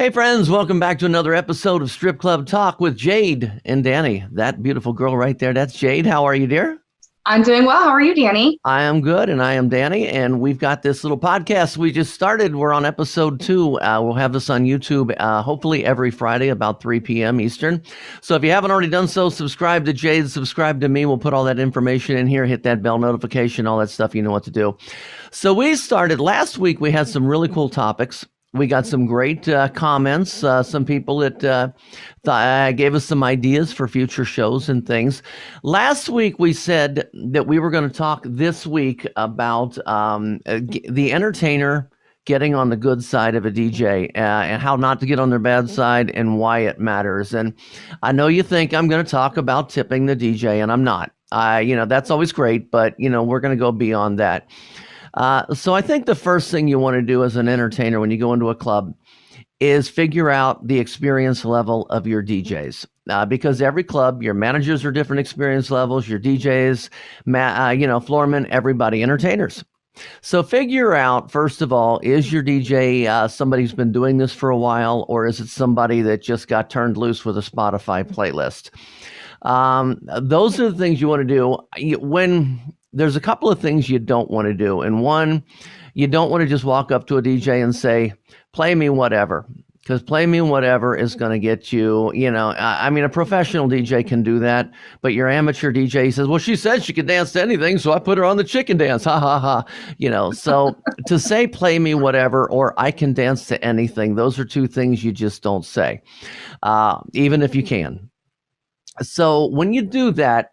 Hey friends, welcome back to another episode of Strip Club Talk with Jade and Danny. That beautiful girl right there, that's Jade. How are you, dear? I'm doing well. How are you, Danny? I am good, and I am Danny, and we've got this little podcast we just started. We're on episode 2. We'll have this on YouTube hopefully every Friday about 3 p.m. Eastern. So if you haven't already done so, subscribe to Jade, subscribe to me. We'll put all that information in here, hit that bell notification, all that stuff. You know what to do. So we started last week. We had some really cool topics. We got some great comments, some people that gave us some ideas for future shows and things. Last week, we said that we were going to talk this week about the entertainer getting on the good side of a DJ and how not to get on their bad side and why it matters. And I know you think I'm going to talk about tipping the DJ, and I'm not. That's always great, but, we're going to go beyond that. So I think the first thing you want to do as an entertainer when you go into a club is figure out the experience level of your DJs. Because every club, your managers are different experience levels, your DJs, floormen, everybody, entertainers. So figure out, first of all, is your DJ somebody who's been doing this for a while, or is it somebody that just got turned loose with a Spotify playlist? Those are the things you want to do. There's a couple of things you don't want to do. And one, you don't want to just walk up to a DJ and say, play me whatever. Because play me whatever is going to get you, a professional DJ can do that. But your amateur DJ says, well, she said she could dance to anything, so I put her on the chicken dance. Ha, ha, ha. So to say play me whatever or I can dance to anything, those are two things you just don't say, even if you can. So when you do that,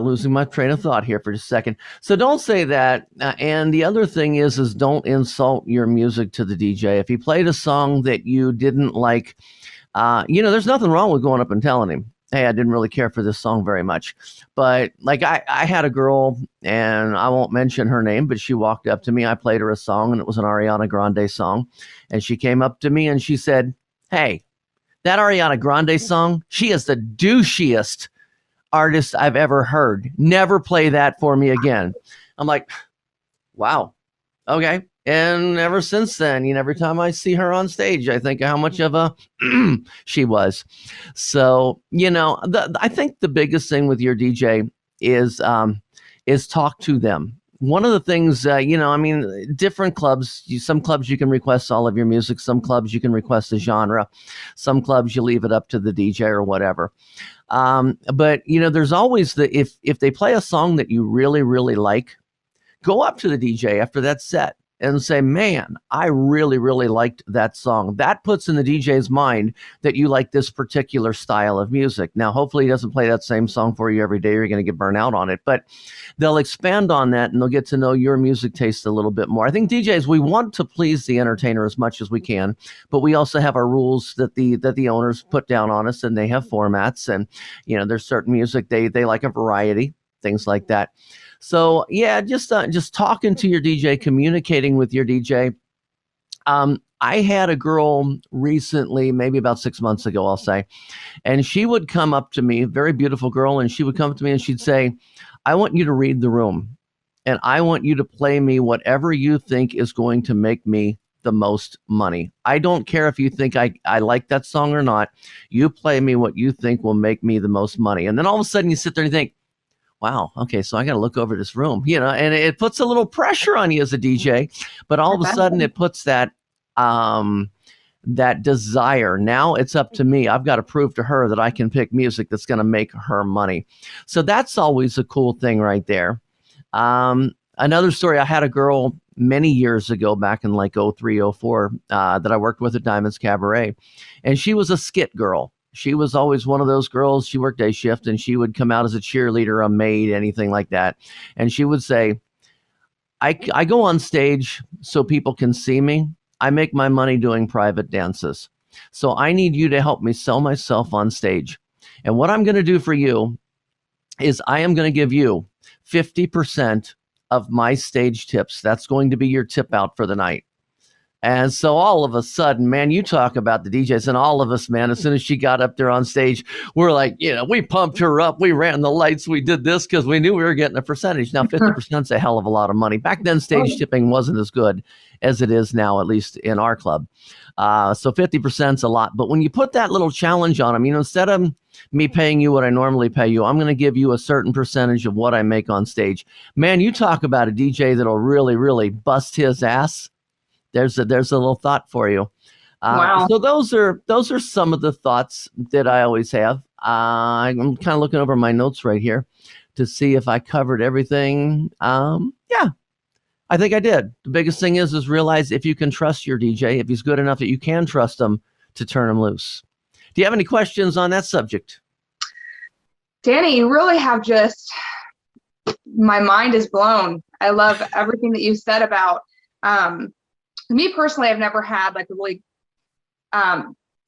losing my train of thought here for just a second. So don't say that. And the other thing is don't insult your music to the DJ. If he played a song that you didn't like, there's nothing wrong with going up and telling him, hey, I didn't really care for this song very much. But like I had a girl, and I won't mention her name, but she walked up to me. I played her a song, and it was an Ariana Grande song. And she came up to me and she said, hey, that Ariana Grande song, she is the douchiest artist I've ever heard. Never play that for me again. I'm like, wow, okay. And ever since then, every time I see her on stage, I think how much of a she was. So, I think the biggest thing with your DJ is talk to them. One of the things, different clubs, some clubs you can request all of your music. Some clubs you can request a genre. Some clubs you leave it up to the DJ or whatever. But there's always if they play a song that you really, really like, go up to the DJ after that set and say, man, I really, really liked that song. That puts in the DJ's mind that you like this particular style of music. Now, hopefully he doesn't play that same song for you every day. You're going to get burnt out on it, but they'll expand on that and they'll get to know your music taste a little bit more. I think DJs, we want to please the entertainer as much as we can, but we also have our rules that the owners put down on us, and they have formats, and there's certain music they like a variety, things like that. So yeah, just talking to your DJ, communicating with your DJ. I had a girl recently, maybe about 6 months ago, I'll say, and she would come up to me, very beautiful girl, and she would come up to me and she'd say, I want you to read the room, and I want you to play me whatever you think is going to make me the most money. I don't care if you think I like that song or not. You play me what you think will make me the most money. And then all of a sudden you sit there and you think, wow, okay, so I got to look over this room, and it puts a little pressure on you as a DJ, but all of a sudden it puts that desire. Now it's up to me. I've got to prove to her that I can pick music that's going to make her money. So that's always a cool thing right there. Another story, I had a girl many years ago, back in like 03, 04, that I worked with at Diamonds Cabaret, and she was a skit girl. She was always one of those girls. She worked day shift, and she would come out as a cheerleader, a maid, anything like that. And she would say, I go on stage so people can see me. I make my money doing private dances. So I need you to help me sell myself on stage. And what I'm going to do for you is I am going to give you 50% of my stage tips. That's going to be your tip out for the night. And so all of a sudden, man, you talk about the DJs and all of us, man, as soon as she got up there on stage, we're like, we pumped her up. We ran the lights. We did this because we knew we were getting a percentage. Now, 50% is a hell of a lot of money. Back then, stage tipping wasn't as good as it is now, at least in our club. So 50% is a lot. But when you put that little challenge on them, instead of me paying you what I normally pay you, I'm going to give you a certain percentage of what I make on stage. Man, you talk about a DJ that'll really, really bust his ass. There's a little thought for you. Wow. So those are some of the thoughts that I always have. I'm kind of looking over my notes right here to see if I covered everything. Yeah, I think I did. The biggest thing is realize if you can trust your DJ, if he's good enough that you can trust him to turn him loose. Do you have any questions on that subject? Danny, you really have my mind is blown. I love everything that you said about, me personally, I've never had like a really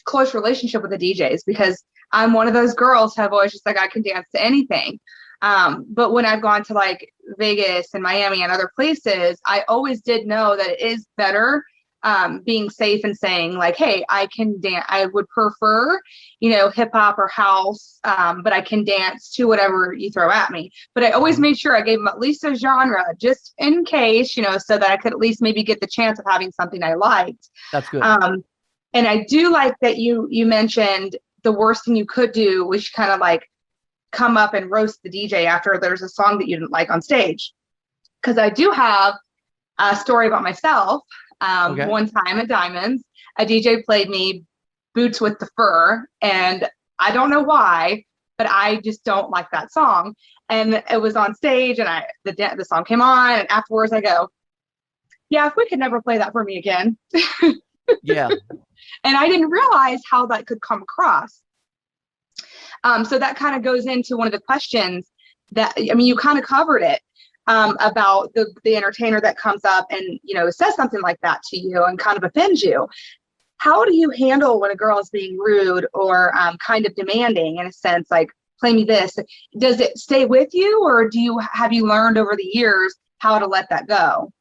close relationship with the DJs because I'm one of those girls who have always just like, I can dance to anything. But when I've gone to like Vegas and Miami and other places, I always did know that it is better being safe and saying like, hey, I can dance. I would prefer, hip hop or house, but I can dance to whatever you throw at me. But I always made sure I gave them at least a genre just in case, so that I could at least maybe get the chance of having something I liked. That's good. And I do like that you mentioned the worst thing you could do was kind of like come up and roast the DJ after there's a song that you didn't like on stage. Because I do have a story about myself. Okay. One time at Diamonds, a DJ played me Boots with the Fur, and I don't know why, but I just don't like that song. And it was on stage, and the song came on, and afterwards I go, yeah, if we could never play that for me again. Yeah. And I didn't realize how that could come across. So that kind of goes into one of the questions that, you kind of covered it. About the entertainer that comes up and, says something like that to you and kind of offends you. How do you handle when a girl is being rude or kind of demanding in a sense, like, play me this? Does it stay with you, or have you learned over the years how to let that go?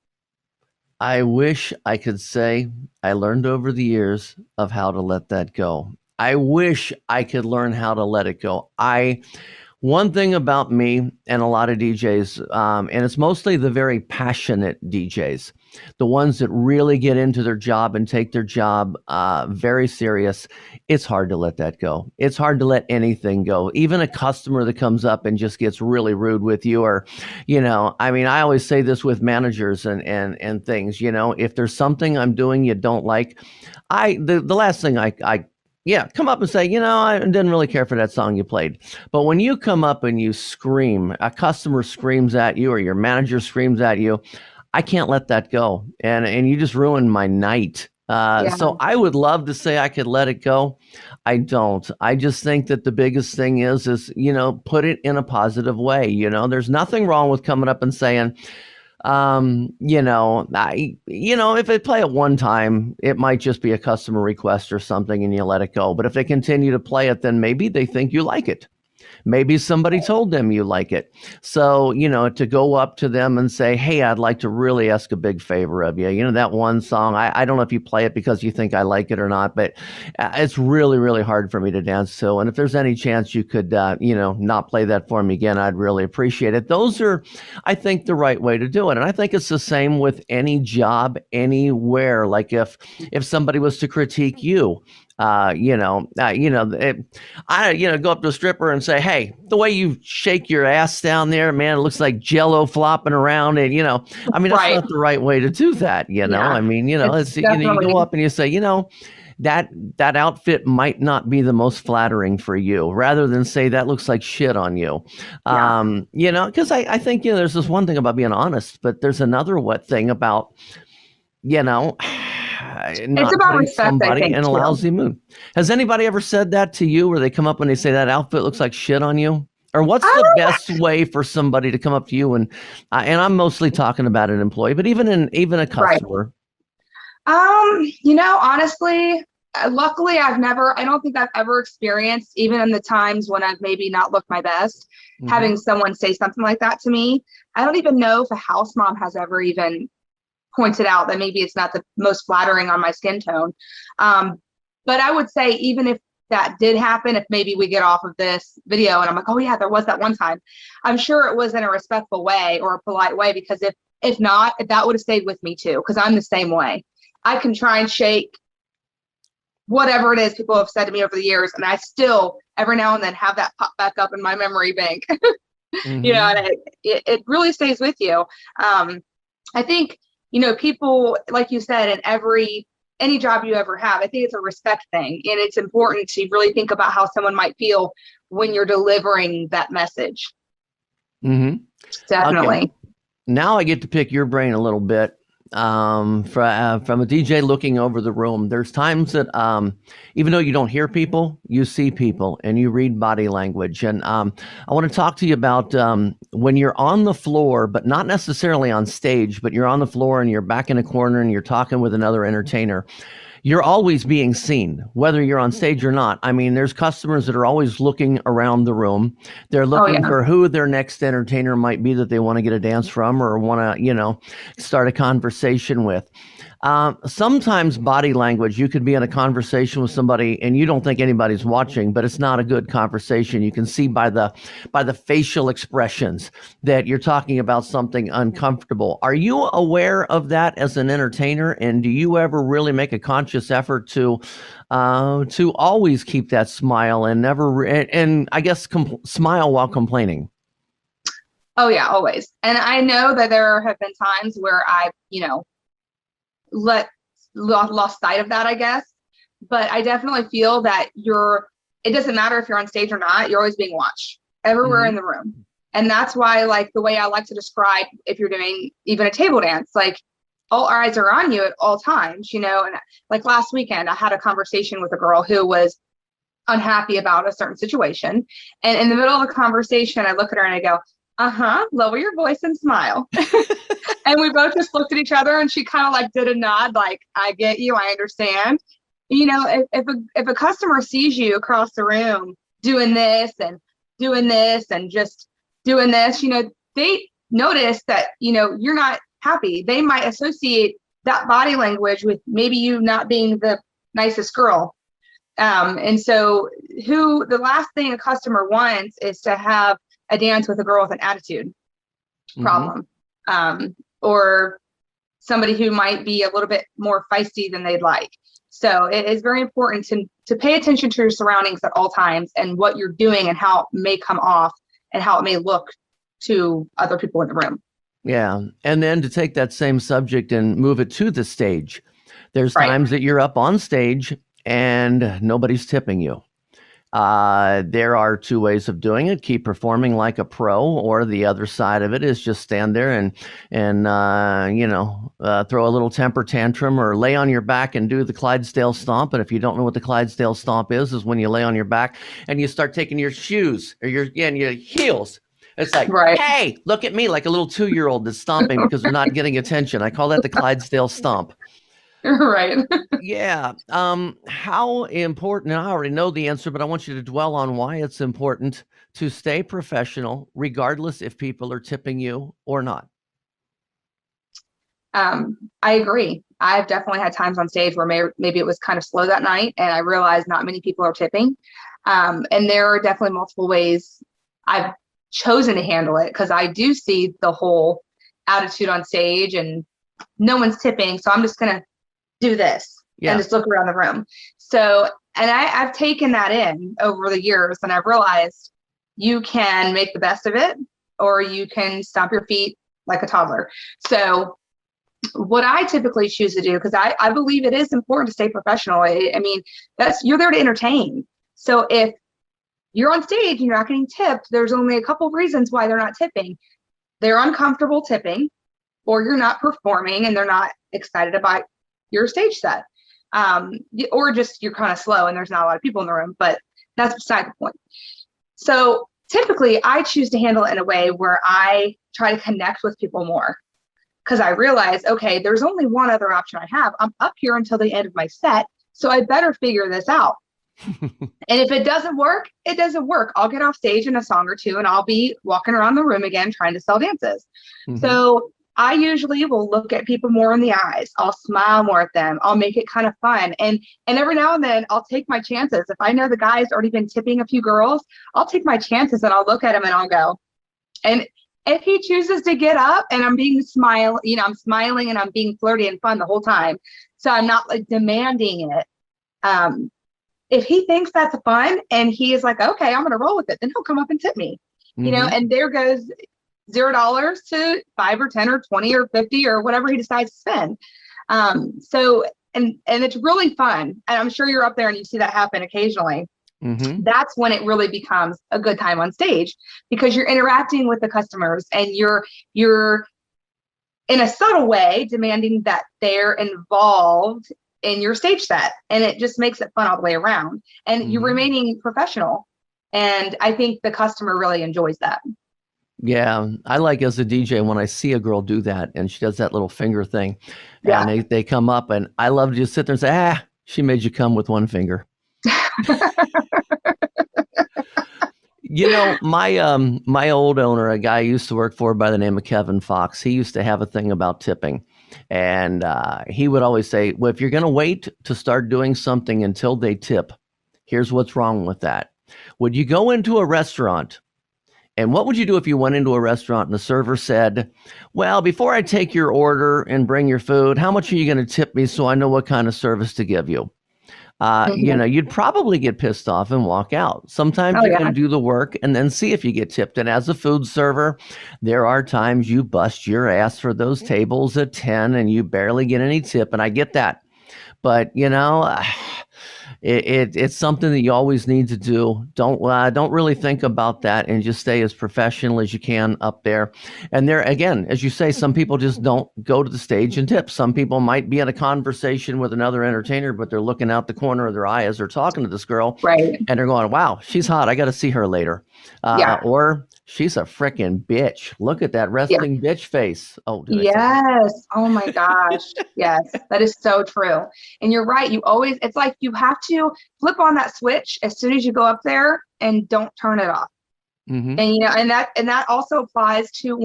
I wish I could say I learned over the years of how to let that go. I wish I could learn how to let it go. One thing about me and a lot of DJs, and it's mostly the very passionate DJs, the ones that really get into their job and take their job very serious, it's hard to let that go. It's hard to let anything go. Even a customer that comes up and just gets really rude with you, or, I always say this with managers and things, if there's something I'm doing you don't like, the last thing come up and say, I didn't really care for that song you played. But when you come up and you scream, a customer screams at you or your manager screams at you, I can't let that go. And you just ruined my night. So I would love to say I could let it go. I don't. I just think that the biggest thing is, put it in a positive way. There's nothing wrong with coming up and saying, if they play it one time, it might just be a customer request or something and you let it go. But if they continue to play it, then maybe they think you like it. Maybe somebody told them you like it. So, to go up to them and say, hey, I'd like to really ask a big favor of you. That one song, I don't know if you play it because you think I like it or not, but it's really, really hard for me to dance to. And if there's any chance you could, not play that for me again, I'd really appreciate it. Those are, I think, the right way to do it. And I think it's the same with any job anywhere. Like if somebody was to critique you, I go up to a stripper and say, hey, the way you shake your ass down there, man, it looks like Jello flopping around. And, that's Right. not the right way to do that. Yeah. It's you go up and you say, that outfit might not be the most flattering for you, rather than say that looks like shit on you. Because I think, there's this one thing about being honest, but there's another thing about, it's about respect, somebody I think, in a lousy mood. Has anybody ever said that to you, where they come up and they say that outfit looks like shit on you? Or what's the best way for somebody to come up to you and I'm mostly talking about an employee, but even a customer? Right. Honestly, luckily I don't think I've ever experienced, even in the times when I've maybe not looked my best, having someone say something like that to me. I don't even know if a house mom has ever even pointed out that maybe it's not the most flattering on my skin tone. But I would say even if that did happen, if maybe we get off of this video and I'm like, oh yeah, there was that one time, I'm sure it was in a respectful way or a polite way, because if not, that would have stayed with me too, because I'm the same way. I can try and shake whatever it is people have said to me over the years, and I still every now and then have that pop back up in my memory bank. Mm-hmm. You know, and it really stays with you. I think, you know, people, like you said, in any job you ever have, I think it's a respect thing, and it's important to really think about how someone might feel when you're delivering that message. Mm-hmm. Definitely. Okay. Now I get to pick your brain a little bit. From a DJ looking over the room, there's times that even though you don't hear people, you see people and you read body language. And I want to talk to you about when you're on the floor, but not necessarily on stage, but you're on the floor and you're back in a corner and you're talking with another entertainer. You're always being seen, whether you're on stage or not. I mean, there's customers that are always looking around the room. They're looking for who their next entertainer might be that they want to get a dance from or want to, you know, start a conversation with. Sometimes body language, you could be in a conversation with somebody and you don't think anybody's watching, but it's not a good conversation. You can see by the facial expressions that you're talking about something uncomfortable. Are you aware of that as an entertainer? And do you ever really make a conscious effort to always keep that smile and never, and I guess smile while complaining? Oh yeah, always. And I know that there have been times where I, you know, lost sight of that, I guess. But I definitely feel that it doesn't matter if you're on stage or not, you're always being watched everywhere in the room. And that's why, like, the way I like to describe, if you're doing even a table dance, like, all eyes are on you at all times, you know. And like last weekend, I had a conversation with a girl who was unhappy about a certain situation. And in the middle of the conversation, I look at her and I go, lower your voice and smile. And we both just looked at each other, and she kind of like did a nod, like, I get you, I understand. You know, if a customer sees you across the room doing this and just doing this, you know, they notice that, you know, you're not happy. They might associate that body language with maybe you not being the nicest girl. And so the last thing a customer wants is to have a dance with a girl with an attitude problem, or somebody who might be a little bit more feisty than they'd like. So it is very important to pay attention to your surroundings at all times and what you're doing and how it may come off and how it may look to other people in the room. Yeah. And then to take that same subject and move it to the stage. There's times that you're up on stage and nobody's tipping you. There are two ways of doing it. Keep performing like a pro, or the other side of it is just stand there and throw a little temper tantrum or lay on your back and do the Clydesdale stomp. And if you don't know what the Clydesdale stomp is when you lay on your back and you start taking your shoes or your heels. It's like, hey, look at me, like a little 2-year-old that's stomping because they're not getting attention. I call that the Clydesdale stomp. Right. Yeah. How important, and I already know the answer, but I want you to dwell on why it's important to stay professional, regardless if people are tipping you or not. I agree. I've definitely had times on stage where maybe it was kind of slow that night and I realized not many people are tipping. And there are definitely multiple ways I've chosen to handle it, because I do see the whole attitude on stage and no one's tipping. So I'm just going to do this and just look around the room. So, and I've taken that in over the years, and I've realized you can make the best of it, or you can stomp your feet like a toddler. So what I typically choose to do, because I believe it is important to stay professional. I mean, you're there to entertain. So if you're on stage and you're not getting tipped, there's only a couple of reasons why they're not tipping. They're uncomfortable tipping, or you're not performing and they're not excited about your stage set, or just you're kind of slow and there's not a lot of people in the room, but that's beside the point. So typically I choose to handle it in a way where I try to connect with people more, because I realize, okay, there's only one other option I have. I'm up here until the end of my set, so I better figure this out. And if it doesn't work, it doesn't work. I'll get off stage in a song or two and I'll be walking around the room again trying to sell dances. So I usually will look at people more in the eyes. I'll smile more at them. I'll make it kind of fun. And every now and then I'll take my chances. If I know the guy's already been tipping a few girls, I'll take my chances and I'll look at him and I'll go. And if he chooses to get up and I'm being I'm smiling and I'm being flirty and fun the whole time. So I'm not like demanding it. If he thinks that's fun and he is like, okay, I'm going to roll with it, then he'll come up and tip me, and there goes $0 to 5 or 10 or 20 or 50 or whatever he decides to spend. So it's really fun. And I'm sure you're up there and you see that happen occasionally. That's when it really becomes a good time on stage, because you're interacting with the customers and you're in a subtle way demanding that they're involved in your stage set, and it just makes it fun all the way around, and you're remaining professional. And I think the customer really enjoys that. Yeah, I like as a DJ when I see a girl do that and she does that little finger thing, and they come up, and I love to just sit there and say, she made you come with one finger. My old owner, a guy I used to work for by the name of Kevin Fox, he used to have a thing about tipping. And he would always say, well, if you're going to wait to start doing something until they tip, here's what's wrong with that. Would you go into a restaurant? And what would you do if you went into a restaurant and the server said, well, before I take your order and bring your food, how much are you going to tip me so I know what kind of service to give you? You'd probably get pissed off and walk out. Sometimes you're going to do the work and then see if you get tipped. And as a food server, there are times you bust your ass for those tables at 10 and you barely get any tip. And I get that. But, it's something that you always need to do. Don't really think about that and just stay as professional as you can up there. And there, again, as you say, some people just don't go to the stage and tip. Some people might be in a conversation with another entertainer, but they're looking out the corner of their eye as they're talking to this girl. Right. And they're going, wow, she's hot. I got to see her later. Or she's a freaking bitch. Look at that resting bitch face. Oh, yes. Oh my gosh. Yes, that is so true. And you're right. It's like you have to flip on that switch as soon as you go up there and don't turn it off. And and that also applies to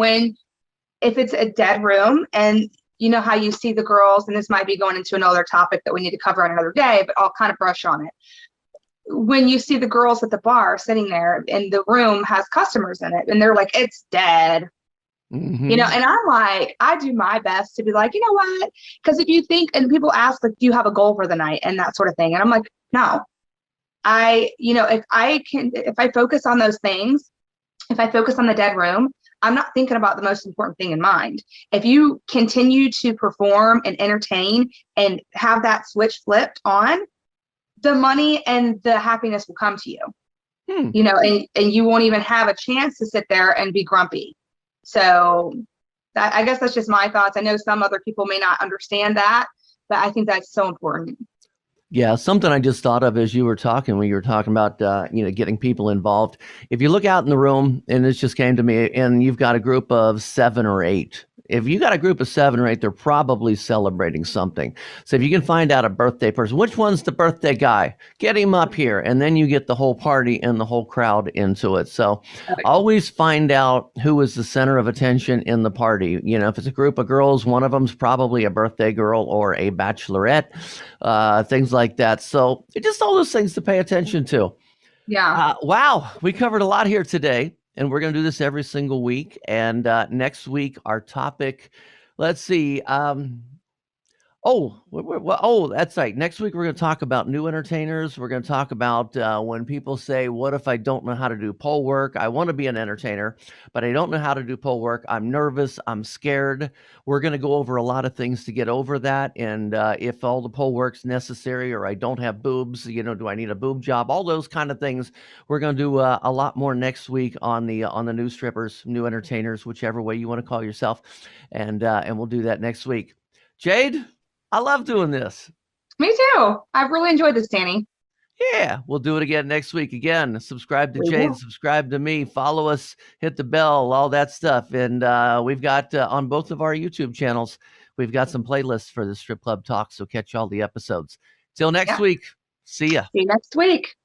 if it's a dead room, and you know how you see the girls, and this might be going into another topic that we need to cover on another day, but I'll kind of brush on it. When you see the girls at the bar sitting there and the room has customers in it and they're like, it's dead, and I'm like, I do my best to be like, you know what? Because if you think, and people ask, like, do you have a goal for the night and that sort of thing? And I'm like, no, if I focus on those things, if I focus on the dead room, I'm not thinking about the most important thing in mind. If you continue to perform and entertain and have that switch flipped on, the money and the happiness will come to you, and you won't even have a chance to sit there and be grumpy. So I guess that's just my thoughts. I know some other people may not understand that, but I think that's so important. Yeah, something I just thought of as you were talking, when you were talking about, getting people involved. If you look out in the room, and this just came to me, and you've got a group of 7 or 8. If you got a group of 7 or 8, they're probably celebrating something. So if you can find out a birthday person, which one's the birthday guy? Get him up here. And then you get the whole party and the whole crowd into it. So always find out who is the center of attention in the party. If it's a group of girls, one of them's probably a birthday girl or a bachelorette, things like that. So just all those things to pay attention to. Yeah. Wow. We covered a lot here today. And we're going to do this every single week. And next week, our topic, let's see. That's right. Next week, we're going to talk about new entertainers. We're going to talk about when people say, what if I don't know how to do pole work? I want to be an entertainer, but I don't know how to do pole work. I'm nervous. I'm scared. We're going to go over a lot of things to get over that. And if all the pole work's necessary, or I don't have boobs, do I need a boob job? All those kind of things. We're going to do a lot more next week on the new strippers, new entertainers, whichever way you want to call yourself. And we'll do that next week. Jade, I love doing this. Me too. I've really enjoyed this, Danny. Yeah, we'll do it again next week. Again, subscribe to Jade, subscribe to me, follow us, hit the bell, all that stuff. And we've got on both of our YouTube channels, we've got some playlists for the Strip Club Talk. So catch all the episodes. Till next week. See ya. See you next week.